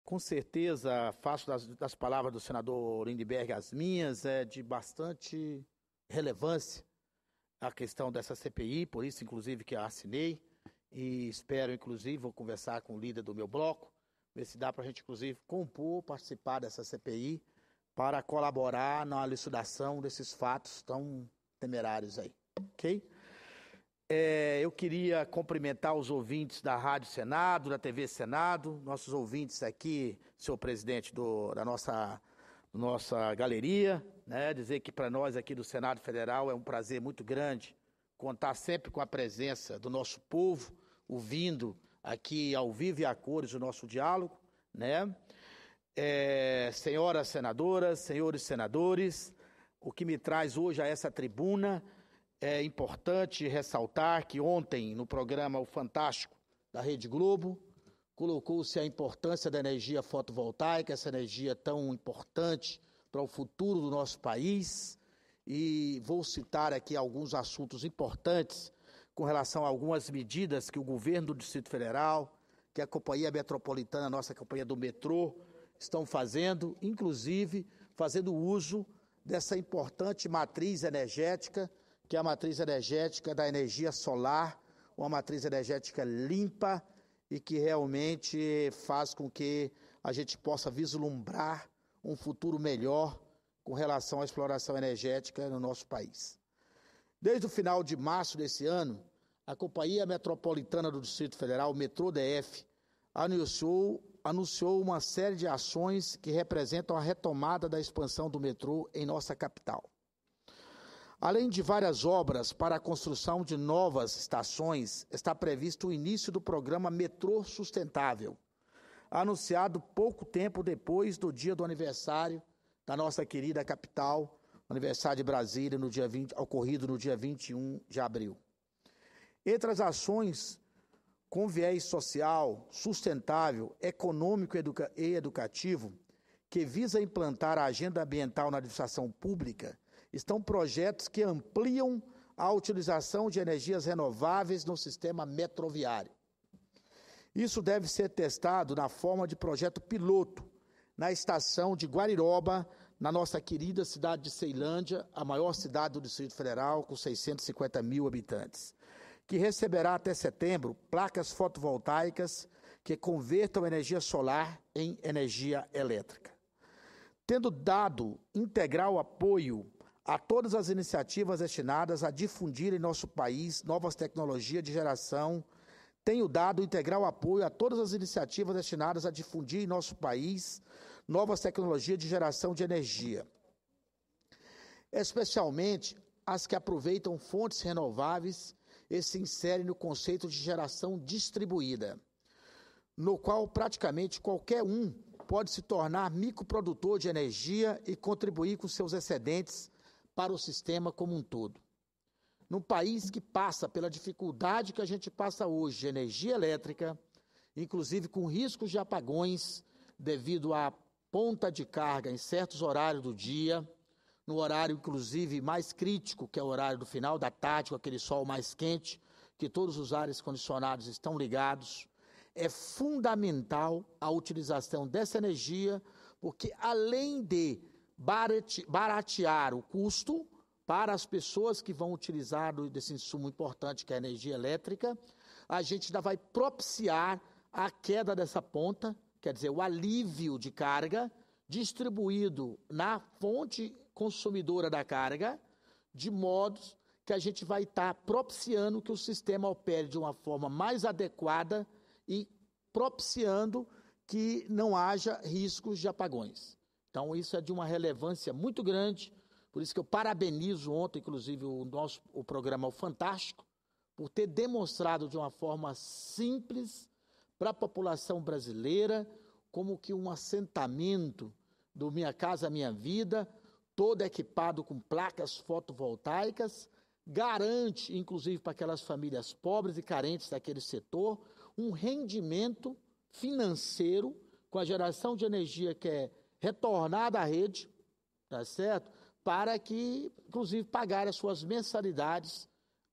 Com certeza, faço das palavras do senador Lindbergh as minhas, é de bastante relevância a questão dessa CPI, por isso, inclusive, que eu assinei, e espero, inclusive, vou conversar com o líder do meu bloco, ver se dá para a gente, inclusive, compor, participar dessa CPI, para colaborar na elucidação desses fatos tão temerários aí, ok? Eu queria cumprimentar os ouvintes da Rádio Senado, da TV Senado, nossos ouvintes aqui, senhor presidente da nossa galeria, né? Dizer que para nós aqui do Senado Federal é um prazer muito grande contar sempre com a presença do nosso povo, ouvindo aqui ao vivo e a cores o nosso diálogo, né? Senhoras senadoras, senhores senadores, o que me traz hoje a essa tribuna. É importante ressaltar que ontem, no programa O Fantástico da Rede Globo, colocou-se a importância da energia fotovoltaica, essa energia tão importante para o futuro do nosso país, e vou citar aqui alguns assuntos importantes com relação a algumas medidas que o governo do Distrito Federal, que a Companhia Metropolitana, a nossa companhia do metrô, estão fazendo, inclusive fazendo uso dessa importante matriz energética, que é a matriz energética da energia solar, uma matriz energética limpa e que realmente faz com que a gente possa vislumbrar um futuro melhor com relação à exploração energética no nosso país. Desde o final de março desse ano, a Companhia Metropolitana do Distrito Federal, Metrô DF, anunciou uma série de ações que representam a retomada da expansão do metrô em nossa capital. Além de várias obras para a construção de novas estações, está previsto o início do programa Metrô Sustentável, anunciado pouco tempo depois do dia do aniversário da nossa querida capital, aniversário de Brasília, ocorrido no dia 21 de abril. Entre as ações com viés social, sustentável, econômico e educativo, que visa implantar a agenda ambiental na administração pública, estão projetos que ampliam a utilização de energias renováveis no sistema metroviário. Isso deve ser testado na forma de projeto piloto na estação de Guariroba, na nossa querida cidade de Ceilândia, a maior cidade do Distrito Federal, com 650 mil habitantes, que receberá até setembro placas fotovoltaicas que convertam energia solar em energia elétrica. Tendo dado integral apoio a todas as iniciativas destinadas a difundir em nosso país novas tecnologias de geração, tenho dado integral apoio a todas as iniciativas destinadas a difundir em nosso país novas tecnologias de geração de energia, especialmente as que aproveitam fontes renováveis e se inserem no conceito de geração distribuída, no qual praticamente qualquer um pode se tornar microprodutor de energia e contribuir com seus excedentes para o sistema como um todo. Num país que passa pela dificuldade que a gente passa hoje de energia elétrica, inclusive com riscos de apagões devido à ponta de carga em certos horários do dia, no horário inclusive mais crítico, que é o horário do final da tarde, com aquele sol mais quente, que todos os ares condicionados estão ligados, é fundamental a utilização dessa energia, porque além de baratear o custo para as pessoas que vão utilizar desse insumo importante que é a energia elétrica, a gente ainda vai propiciar a queda dessa ponta, quer dizer, o alívio de carga distribuído na fonte consumidora da carga, de modo que a gente vai estar propiciando que o sistema opere de uma forma mais adequada e propiciando que não haja riscos de apagões. Então, isso é de uma relevância muito grande, por isso que eu parabenizo ontem, inclusive, o programa O Fantástico, por ter demonstrado de uma forma simples para a população brasileira, como que um assentamento do Minha Casa Minha Vida, todo equipado com placas fotovoltaicas, garante, inclusive para aquelas famílias pobres e carentes daquele setor, um rendimento financeiro com a geração de energia que é retornada à rede, tá certo? Para que, inclusive, pagar as suas mensalidades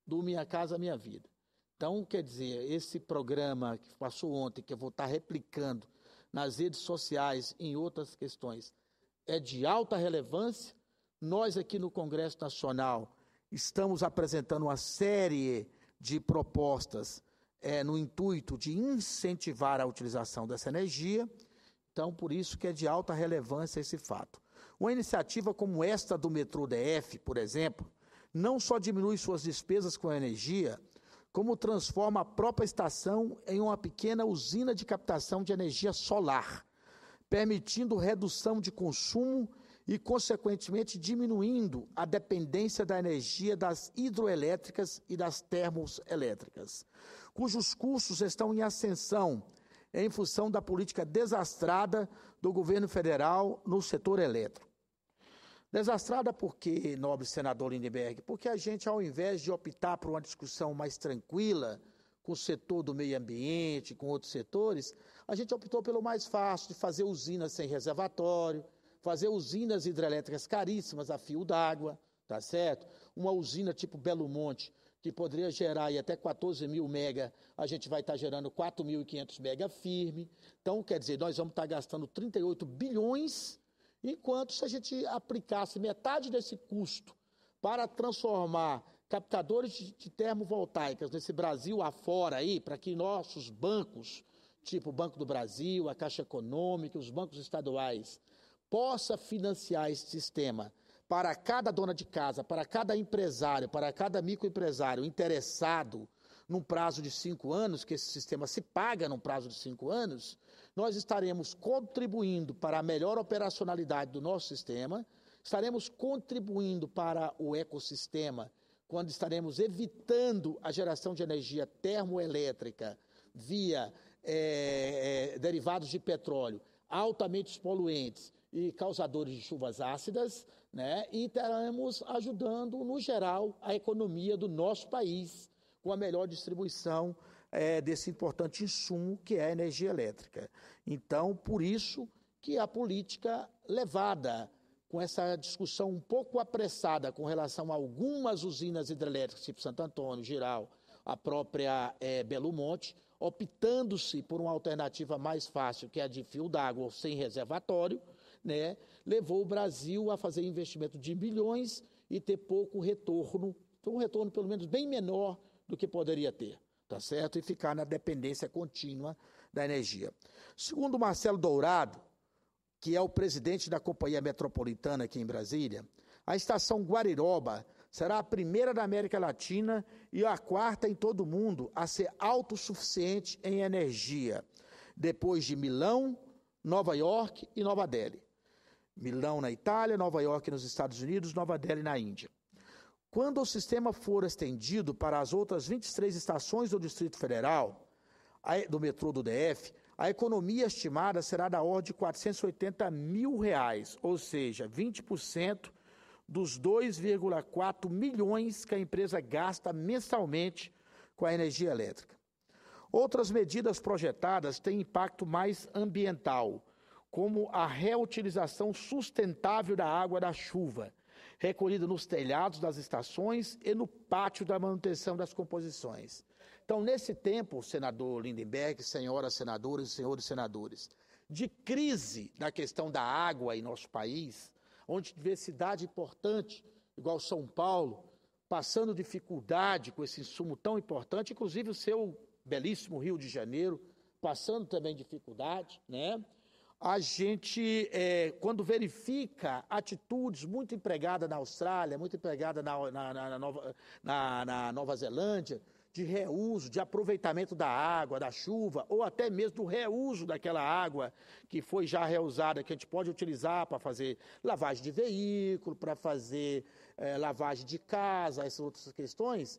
do Minha Casa Minha Vida. Então, quer dizer, esse programa que passou ontem, que eu vou estar replicando nas redes sociais e em outras questões, é de alta relevância. Nós aqui no Congresso Nacional estamos apresentando uma série de propostas no intuito de incentivar a utilização dessa energia. Então, por isso que é de alta relevância esse fato. Uma iniciativa como esta do metrô DF, por exemplo, não só diminui suas despesas com a energia, como transforma a própria estação em uma pequena usina de captação de energia solar, permitindo redução de consumo e, consequentemente, diminuindo a dependência da energia das hidroelétricas e das termoelétricas, cujos custos estão em ascensão em função da política desastrada do governo federal no setor elétrico. Desastrada por quê, nobre senador Lindenberg? Porque a gente, ao invés de optar por uma discussão mais tranquila com o setor do meio ambiente, com outros setores, a gente optou pelo mais fácil, de fazer usinas sem reservatório, fazer usinas hidrelétricas caríssimas a fio d'água, tá certo? Uma usina tipo Belo Monte, que poderia gerar aí até 14 mil mega, a gente vai estar gerando 4.500 mega firme. Então, quer dizer, nós vamos estar gastando 38 bilhões, enquanto se a gente aplicasse metade desse custo para transformar captadores de termovoltaicas nesse Brasil afora aí, para que nossos bancos, tipo o Banco do Brasil, a Caixa Econômica, os bancos estaduais, possa financiar esse sistema para cada dona de casa, para cada empresário, para cada microempresário interessado num prazo de 5 anos, que esse sistema se paga num prazo de 5 anos, nós estaremos contribuindo para a melhor operacionalidade do nosso sistema, estaremos contribuindo para o ecossistema, quando estaremos evitando a geração de energia termoelétrica via derivados de petróleo altamente poluentes e causadores de chuvas ácidas, né? E estaremos ajudando, no geral, a economia do nosso país com a melhor distribuição desse importante insumo que é a energia elétrica. Então, por isso que a política levada com essa discussão um pouco apressada com relação a algumas usinas hidrelétricas, tipo Santo Antônio, Giral, a própria Belo Monte, optando-se por uma alternativa mais fácil, que é a de fio d'água sem reservatório, né, levou o Brasil a fazer investimento de bilhões e ter pouco retorno, um retorno pelo menos bem menor do que poderia ter, tá certo? E ficar na dependência contínua da energia. Segundo Marcelo Dourado, que é o presidente da Companhia Metropolitana aqui em Brasília, a estação Guariroba será a primeira da América Latina e a quarta em todo o mundo a ser autossuficiente em energia, depois de Milão, Nova York e Nova Delhi. Milão na Itália, Nova York nos Estados Unidos, Nova Delhi na Índia. Quando o sistema for estendido para as outras 23 estações do Distrito Federal, do metrô do DF, a economia estimada será da ordem de R$480 mil, ou seja, 20% dos 2,4 milhões que a empresa gasta mensalmente com a energia elétrica. Outras medidas projetadas têm impacto mais ambiental, como a reutilização sustentável da água da chuva, recolhida nos telhados das estações e no pátio da manutenção das composições. Então, nesse tempo, senador Lindenberg, senhoras senadoras e senhores senadores, de crise na questão da água em nosso país, onde diversidade importante, igual São Paulo, passando dificuldade com esse insumo tão importante, inclusive o seu belíssimo Rio de Janeiro, passando também dificuldade, né? A gente, quando verifica atitudes muito empregadas na Austrália, muito empregadas na Nova Zelândia, de reuso, de aproveitamento da água, da chuva, ou até mesmo do reuso daquela água que foi já reusada, que a gente pode utilizar para fazer lavagem de veículo, para fazer lavagem de casa, essas outras questões.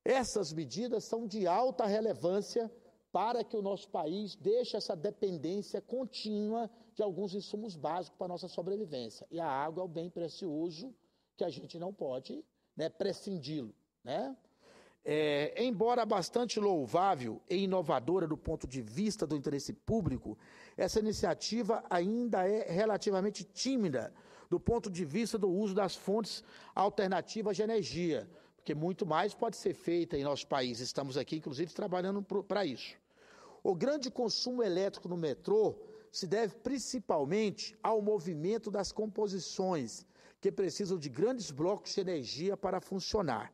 Essas medidas são de alta relevância para que o nosso país deixe essa dependência contínua de alguns insumos básicos para a nossa sobrevivência. E a água é um bem precioso que a gente não pode, né, prescindi-lo, né? Embora bastante louvável e inovadora do ponto de vista do interesse público, essa iniciativa ainda é relativamente tímida do ponto de vista do uso das fontes alternativas de energia, porque muito mais pode ser feito em nosso país. Estamos aqui, inclusive, trabalhando para isso. O grande consumo elétrico no metrô se deve principalmente ao movimento das composições, que precisam de grandes blocos de energia para funcionar.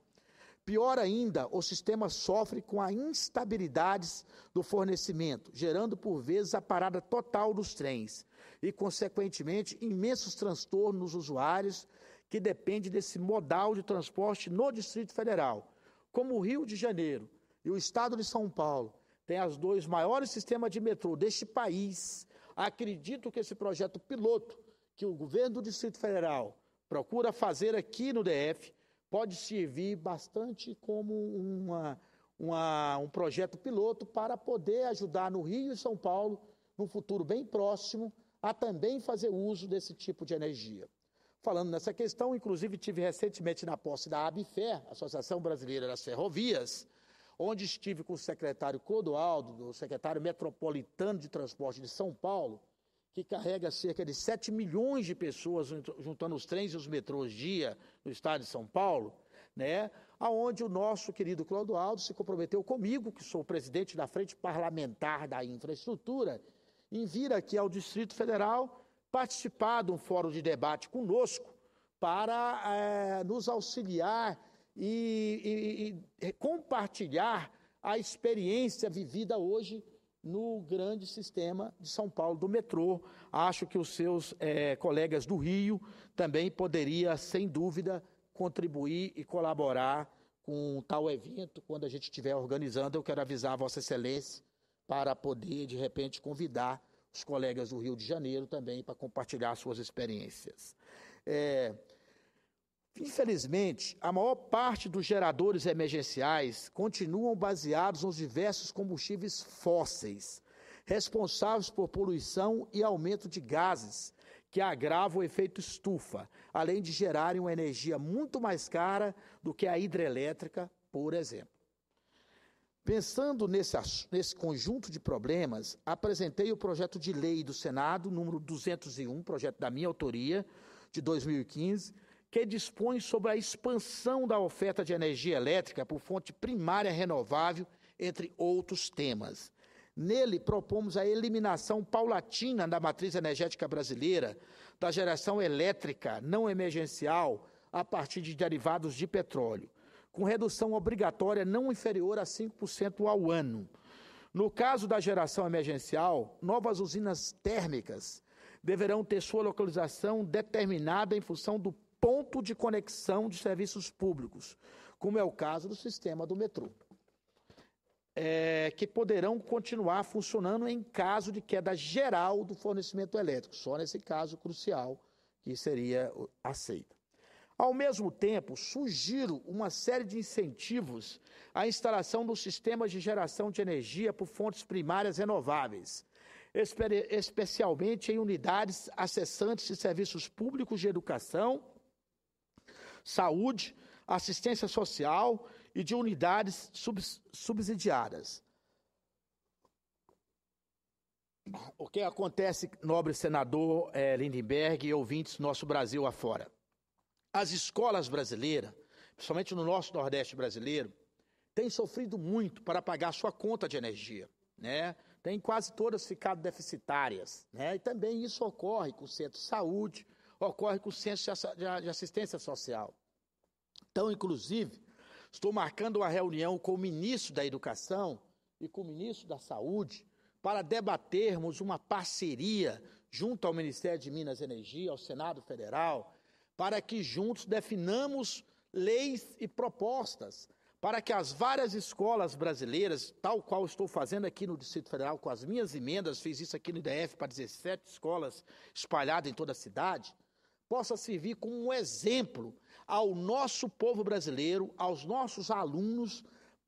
Pior ainda, o sistema sofre com as instabilidades do fornecimento, gerando por vezes a parada total dos trens e, consequentemente, imensos transtornos nos usuários que dependem desse modal de transporte no Distrito Federal. Como o Rio de Janeiro e o Estado de São Paulo têm os dois maiores sistemas de metrô deste país, acredito que esse projeto piloto que o governo do Distrito Federal procura fazer aqui no DF pode servir bastante como um projeto piloto para poder ajudar no Rio e São Paulo, num futuro bem próximo, a também fazer uso desse tipo de energia. Falando nessa questão, inclusive tive recentemente na posse da ABFER, Associação Brasileira das Ferrovias, onde estive com o secretário Clodoaldo, o secretário metropolitano de transporte de São Paulo, que carrega cerca de 7 milhões de pessoas, juntando os trens e os metrôs dia no estado de São Paulo, né? Aonde o nosso querido Clodoaldo se comprometeu comigo, que sou o presidente da Frente Parlamentar da Infraestrutura, em vir aqui ao Distrito Federal participar de um fórum de debate conosco para nos auxiliar e compartilhar a experiência vivida hoje no grande sistema de São Paulo do metrô. Acho que os seus colegas do Rio também poderiam, sem dúvida, contribuir e colaborar com tal evento. Quando a gente estiver organizando, eu quero avisar a Vossa Excelência para poder, de repente, convidar os colegas do Rio de Janeiro também para compartilhar suas experiências. Infelizmente, a maior parte dos geradores emergenciais continuam baseados nos diversos combustíveis fósseis, responsáveis por poluição e aumento de gases que agravam o efeito estufa, além de gerarem uma energia muito mais cara do que a hidrelétrica, por exemplo. Pensando nesse conjunto de problemas, apresentei o projeto de lei do Senado, número 201, projeto da minha autoria, de 2015, que dispõe sobre a expansão da oferta de energia elétrica por fonte primária renovável, entre outros temas. Nele, propomos a eliminação paulatina da matriz energética brasileira da geração elétrica não emergencial a partir de derivados de petróleo, com redução obrigatória não inferior a 5% ao ano. No caso da geração emergencial, novas usinas térmicas deverão ter sua localização determinada em função do ponto de conexão de serviços públicos, como é o caso do sistema do metrô, que poderão continuar funcionando em caso de queda geral do fornecimento elétrico, só nesse caso crucial que seria aceita. Ao mesmo tempo, sugiro uma série de incentivos à instalação dos sistemas de geração de energia por fontes primárias renováveis, especialmente em unidades acessantes de serviços públicos de educação, saúde, assistência social e de unidades subsidiadas. O que acontece, nobre senador Lindenberg e ouvintes nosso Brasil afora? As escolas brasileiras, principalmente no nosso Nordeste brasileiro, têm sofrido muito para pagar sua conta de energia, né? Tem quase todas ficado deficitárias, né? E também isso ocorre com o centro de saúde, ocorre com o centro de assistência social. Então, inclusive, estou marcando uma reunião com o ministro da Educação e com o ministro da Saúde para debatermos uma parceria junto ao Ministério de Minas e Energia, ao Senado Federal, para que juntos definamos leis e propostas para que as várias escolas brasileiras, tal qual estou fazendo aqui no Distrito Federal com as minhas emendas, fiz isso aqui no DF para 17 escolas espalhadas em toda a cidade, possa servir como um exemplo ao nosso povo brasileiro, aos nossos alunos,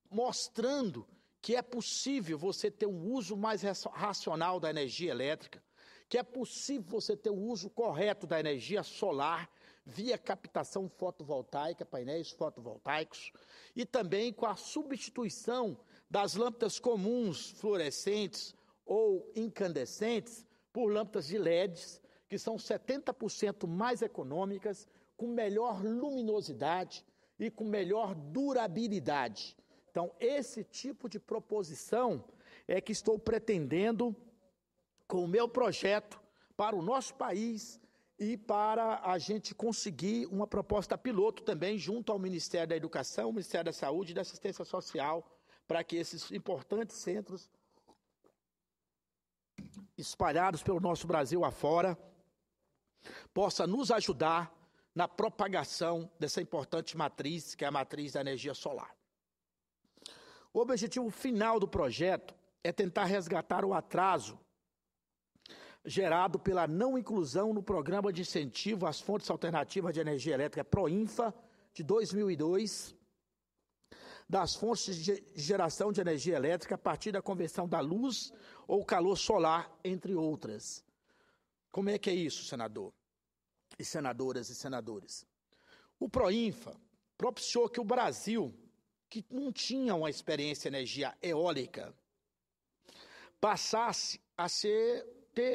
mostrando que é possível você ter um uso mais racional da energia elétrica, que é possível você ter um uso correto da energia solar via captação fotovoltaica, painéis fotovoltaicos, e também com a substituição das lâmpadas comuns, fluorescentes ou incandescentes, por lâmpadas de LEDs, que são 70% mais econômicas, com melhor luminosidade e com melhor durabilidade. Então, esse tipo de proposição é que estou pretendendo com o meu projeto para o nosso país e para a gente conseguir uma proposta piloto também junto ao Ministério da Educação, Ministério da Saúde e da Assistência Social, para que esses importantes centros espalhados pelo nosso Brasil afora possam nos ajudar na propagação dessa importante matriz, que é a matriz da energia solar. O objetivo final do projeto é tentar resgatar o atraso gerado pela não inclusão no Programa de Incentivo às Fontes Alternativas de Energia Elétrica, PROINFA, de 2002, das fontes de geração de energia elétrica a partir da conversão da luz ou calor solar, entre outras. Como é que é isso, senador? E senadoras e senadores? O PROINFA propiciou que o Brasil, que não tinha uma experiência em energia eólica, passasse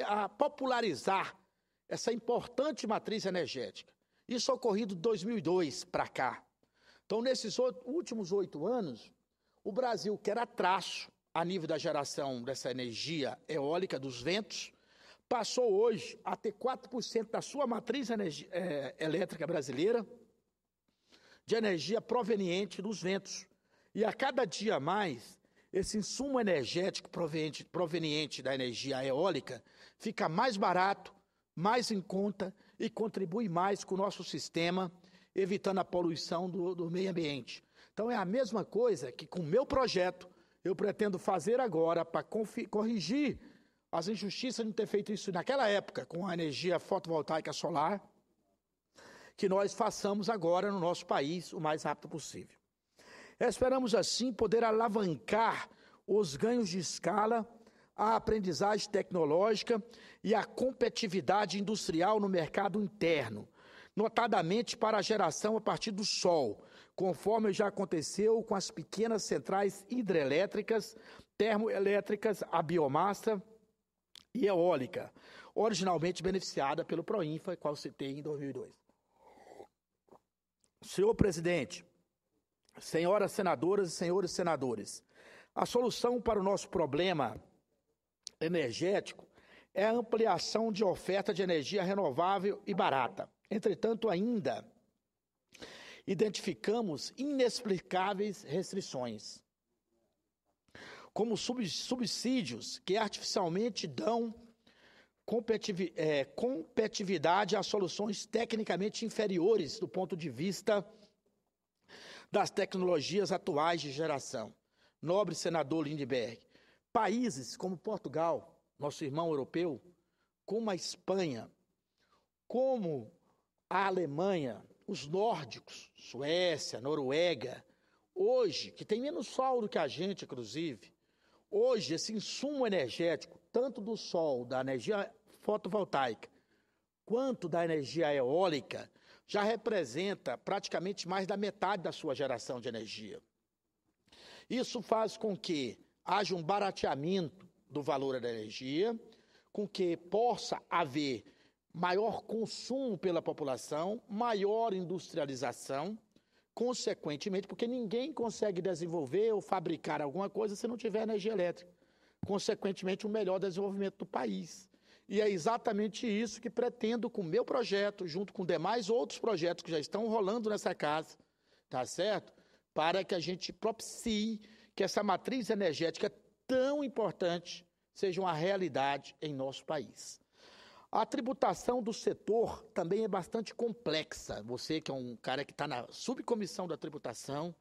a popularizar essa importante matriz energética. Isso ocorrido de 2002 para cá. Então, nesses últimos 8 anos, o Brasil, que era traço a nível da geração dessa energia eólica dos ventos, passou hoje a ter 4% da sua matriz elétrica brasileira de energia proveniente dos ventos. E a cada dia mais, esse insumo energético proveniente da energia eólica fica mais barato, mais em conta e contribui mais com o nosso sistema, evitando a poluição do meio ambiente. Então é a mesma coisa que com o meu projeto eu pretendo fazer agora para corrigir as injustiças de não ter feito isso naquela época com a energia fotovoltaica solar, que nós façamos agora no nosso país o mais rápido possível. Esperamos, assim, poder alavancar os ganhos de escala, a aprendizagem tecnológica e a competitividade industrial no mercado interno, notadamente para a geração a partir do sol, conforme já aconteceu com as pequenas centrais hidrelétricas, termoelétricas, a biomassa e eólica, originalmente beneficiada pelo PROINFA, qual citei em 2002. Senhor presidente, senhoras senadoras e senhores senadores, a solução para o nosso problema energético é a ampliação de oferta de energia renovável e barata. Entretanto, ainda identificamos inexplicáveis restrições, como subsídios que artificialmente dão competitividade a soluções tecnicamente inferiores do ponto de vista das tecnologias atuais de geração. Nobre senador Lindbergh, países como Portugal, nosso irmão europeu, como a Espanha, como a Alemanha, os nórdicos, Suécia, Noruega, hoje, que tem menos sol do que a gente, inclusive, hoje esse insumo energético, tanto do sol, da energia fotovoltaica, quanto da energia eólica, já representa praticamente mais da metade da sua geração de energia. Isso faz com que haja um barateamento do valor da energia, com que possa haver maior consumo pela população, maior industrialização, consequentemente, porque ninguém consegue desenvolver ou fabricar alguma coisa se não tiver energia elétrica. Consequentemente, um melhor desenvolvimento do país. E é exatamente isso que pretendo com o meu projeto, junto com demais outros projetos que já estão rolando nessa casa, tá certo? Para que a gente propicie que essa matriz energética tão importante seja uma realidade em nosso país. A tributação do setor também é bastante complexa. Você que é um cara que está na subcomissão da tributação,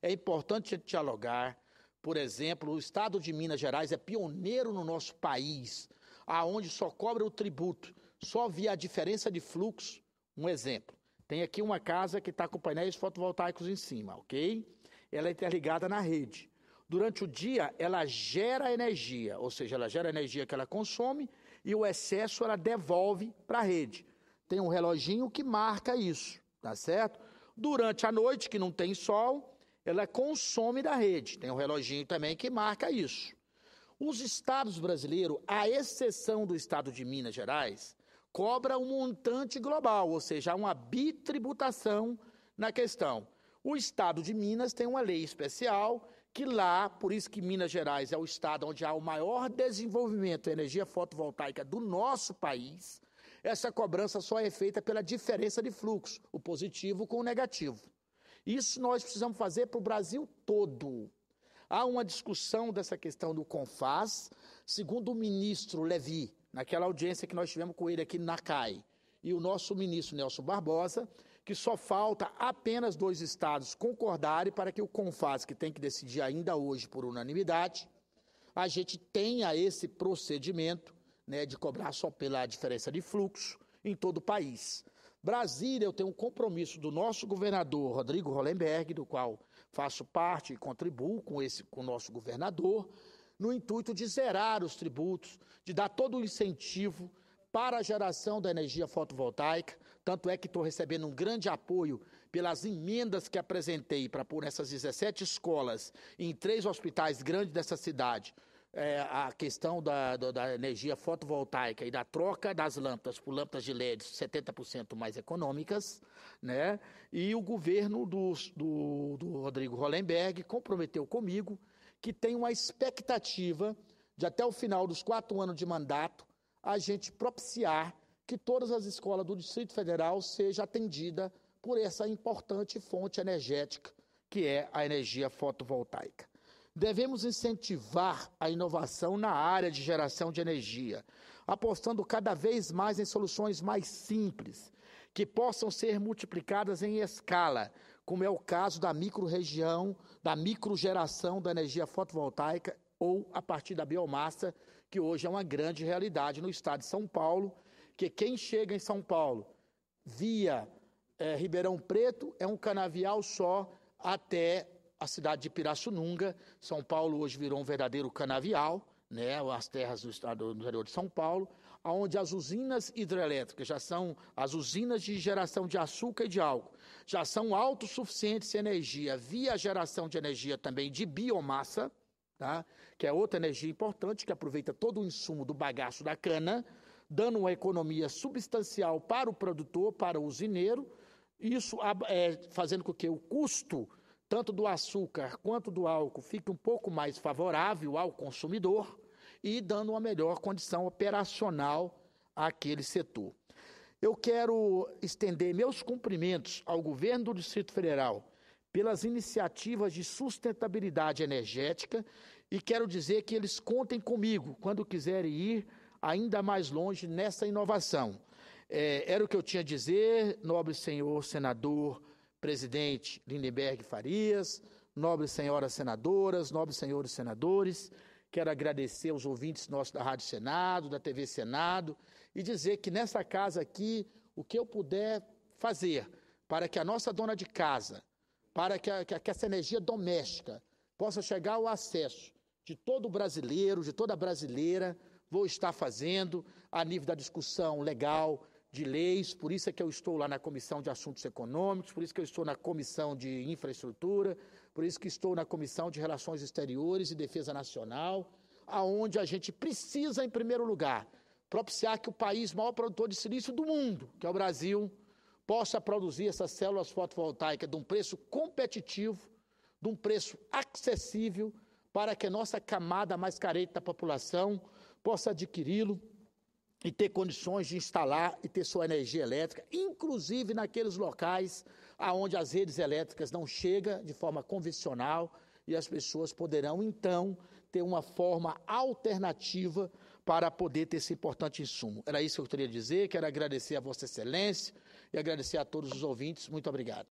é importante dialogar. Por exemplo, o Estado de Minas Gerais é pioneiro no nosso país, aonde só cobra o tributo, só via a diferença de fluxo. Um exemplo, tem aqui uma casa que está com painéis fotovoltaicos em cima, ok? Ela é interligada na rede. Durante o dia, ela gera energia, ou seja, ela gera energia que ela consome e o excesso ela devolve para a rede. Tem um reloginho que marca isso, tá certo? Durante a noite, que não tem sol, ela consome da rede. Tem um reloginho também que marca isso. Os estados brasileiros, à exceção do estado de Minas Gerais, cobra um montante global, ou seja, uma bitributação na questão. O estado de Minas tem uma lei especial que lá, por isso que Minas Gerais é o estado onde há o maior desenvolvimento em energia fotovoltaica do nosso país, essa cobrança só é feita pela diferença de fluxo, o positivo com o negativo. Isso nós precisamos fazer para o Brasil todo. Há uma discussão dessa questão do CONFAS, segundo o ministro Levi, naquela audiência que nós tivemos com ele aqui na CAI, e o nosso ministro Nelson Barbosa, que só falta apenas 2 estados concordarem para que o CONFAS, que tem que decidir ainda hoje por unanimidade, a gente tenha esse procedimento, né, de cobrar só pela diferença de fluxo em todo o país. Brasília, eu tenho um compromisso do nosso governador, Rodrigo Hollenberg, do qual faço parte e contribuo com o nosso governador, no intuito de zerar os tributos, de dar todo o incentivo para a geração da energia fotovoltaica. Tanto é que estou recebendo um grande apoio pelas emendas que apresentei para pôr nessas 17 escolas em 3 hospitais grandes dessa cidade, a questão da energia fotovoltaica e da troca das lâmpadas por lâmpadas de LED 70% mais econômicas, né? E o governo do Rodrigo Hollenberg comprometeu comigo que tem uma expectativa de até o final dos 4 anos de mandato a gente propiciar que todas as escolas do Distrito Federal sejam atendidas por essa importante fonte energética que é a energia fotovoltaica. Devemos incentivar a inovação na área de geração de energia, apostando cada vez mais em soluções mais simples, que possam ser multiplicadas em escala, como é o caso da microrregião, da microgeração da energia fotovoltaica ou a partir da biomassa, que hoje é uma grande realidade no estado de São Paulo, que quem chega em São Paulo via Ribeirão Preto é um canavial só até a cidade de Pirassununga. São Paulo hoje virou um verdadeiro canavial, né, as terras do estado do interior de São Paulo, onde as usinas hidrelétricas já são as usinas de geração de açúcar e de álcool, já são autossuficientes em energia via geração de energia também de biomassa, tá? Que é outra energia importante que aproveita todo o insumo do bagaço da cana, dando uma economia substancial para o produtor, para o usineiro, isso fazendo com que o custo tanto do açúcar quanto do álcool fique um pouco mais favorável ao consumidor e dando uma melhor condição operacional àquele setor. Eu quero estender meus cumprimentos ao governo do Distrito Federal pelas iniciativas de sustentabilidade energética e quero dizer que eles contem comigo quando quiserem ir ainda mais longe nessa inovação. Era o que eu tinha a dizer, nobre senhor senador, presidente Lindenberg Farias, nobres senhoras senadoras, nobres senhores senadores, quero agradecer aos ouvintes nossos da Rádio Senado, da TV Senado, e dizer que nessa casa aqui, o que eu puder fazer para que a nossa dona de casa, para que essa energia doméstica possa chegar ao acesso de todo brasileiro, de toda brasileira, vou estar fazendo a nível da discussão legal, de leis, por isso é que eu estou lá na Comissão de Assuntos Econômicos, por isso que eu estou na Comissão de Infraestrutura, por isso que estou na Comissão de Relações Exteriores e Defesa Nacional, aonde a gente precisa, em primeiro lugar, propiciar que o país maior produtor de silício do mundo, que é o Brasil, possa produzir essas células fotovoltaicas de um preço competitivo, de um preço acessível, para que a nossa camada mais carente da população possa adquiri-lo e ter condições de instalar e ter sua energia elétrica, inclusive naqueles locais onde as redes elétricas não chegam de forma convencional e as pessoas poderão, então, ter uma forma alternativa para poder ter esse importante insumo. Era isso que eu queria dizer, quero agradecer a Vossa Excelência e agradecer a todos os ouvintes. Muito obrigado.